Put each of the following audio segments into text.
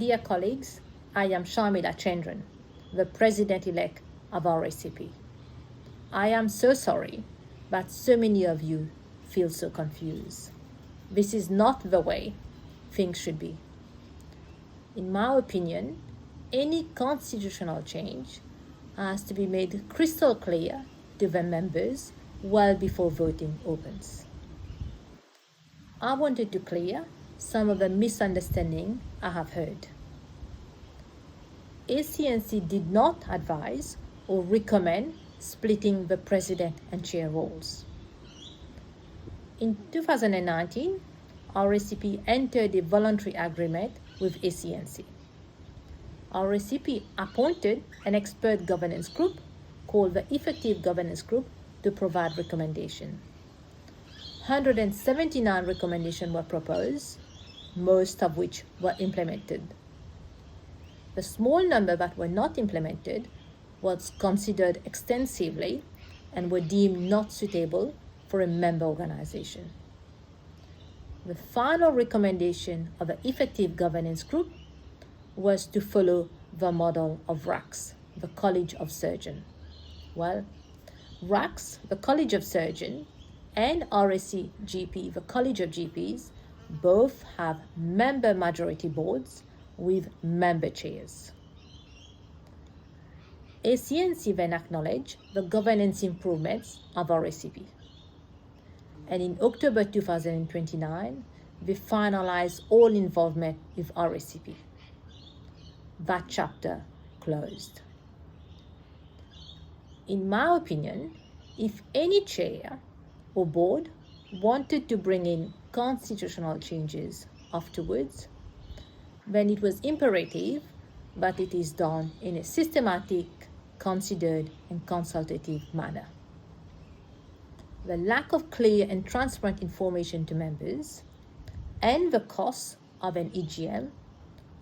Dear colleagues, I am Sharmila Chandran, the President-elect of RACP. I am so sorry, but so many of you feel so confused. This is not the way things should be. In my opinion, any constitutional change has to be made crystal clear to the members well before voting opens. I wanted to clear some of the misunderstanding I have heard. ACNC did not advise or recommend splitting the president and chair roles. In 2019, RACP entered a voluntary agreement with ACNC. RACP appointed an expert governance group called the Effective Governance Group to provide recommendations. 179 recommendations were proposed, most of which were implemented. The small number that were not implemented was considered extensively and were deemed not suitable for a member organization. The final recommendation of the Effective Governance Group was to follow the model of RACS, the College of Surgeons. Well, RACS, the College of Surgeons, and RACGP, the College of GPs, both have member majority boards with member chairs. ACNC then acknowledged the governance improvements of RACP. And in October 2029, we finalized all involvement with RACP. That chapter closed. In my opinion, if any chair or board wanted to bring in constitutional changes afterwards, then it was imperative that it is done in a systematic, considered, and consultative manner. The lack of clear and transparent information to members and the cost of an EGM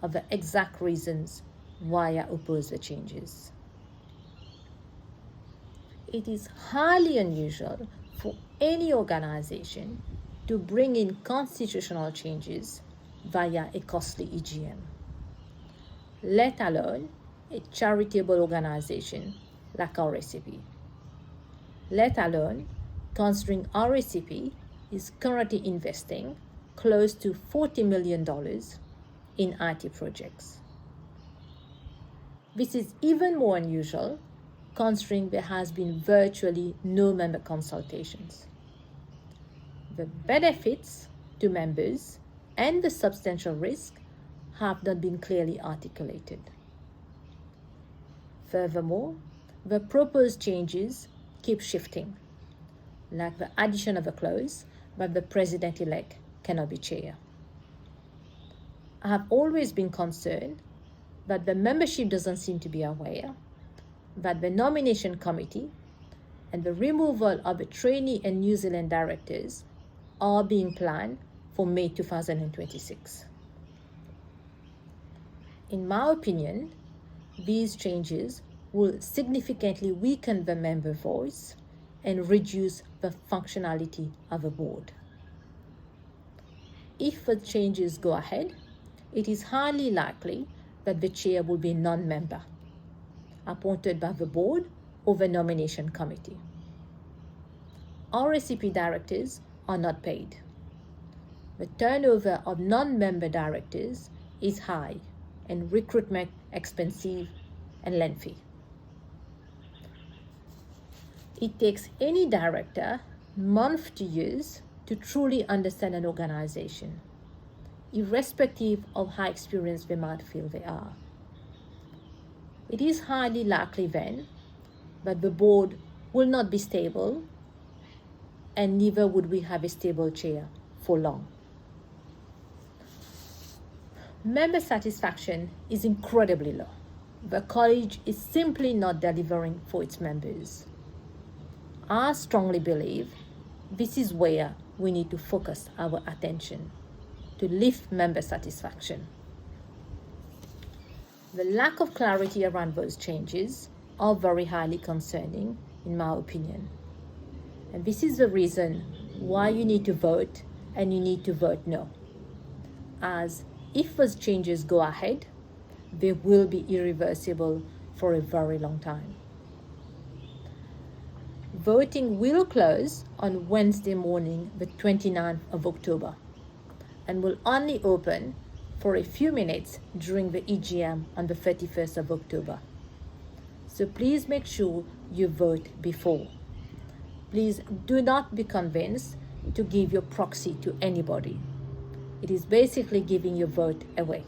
are the exact reasons why I oppose the changes. It is highly unusual for any organization to bring in constitutional changes via a costly EGM, let alone a charitable organization like RACP, let alone considering RACP is currently investing close to $40 million in IT projects. This is even more unusual considering there has been virtually no member consultations. The benefits to members and the substantial risk have not been clearly articulated. Furthermore, the proposed changes keep shifting, like the addition of a clause that the president-elect cannot be chair. I have always been concerned that the membership doesn't seem to be aware that the nomination committee and the removal of the trainee and New Zealand directors are being planned for May 2026. In my opinion, these changes will significantly weaken the member voice and reduce the functionality of a board. If the changes go ahead, it is highly likely that the chair will be a non-member, appointed by the board or the nomination committee. RACP directors are not paid. The turnover of non-member directors is high and recruitment expensive and lengthy. It takes any director months to years to truly understand an organization, irrespective of how experienced they might feel they are. It is highly likely then that the board will not be stable, and neither would we have a stable chair for long. Member satisfaction is incredibly low. The college is simply not delivering for its members. I strongly believe this is where we need to focus our attention to lift member satisfaction. The lack of clarity around those changes are very highly concerning, in my opinion. And this is the reason why you need to vote, and you need to vote no. As if those changes go ahead, they will be irreversible for a very long time. Voting will close on Wednesday morning, the 29th of October, and will only open for a few minutes during the EGM on the 31st of October. So please make sure you vote before. Please do not be convinced to give your proxy to anybody. It is basically giving your vote away.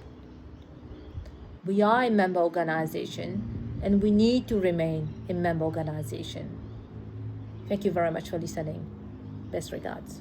We are a member organization, and we need to remain a member organization. Thank you very much for listening. Best regards.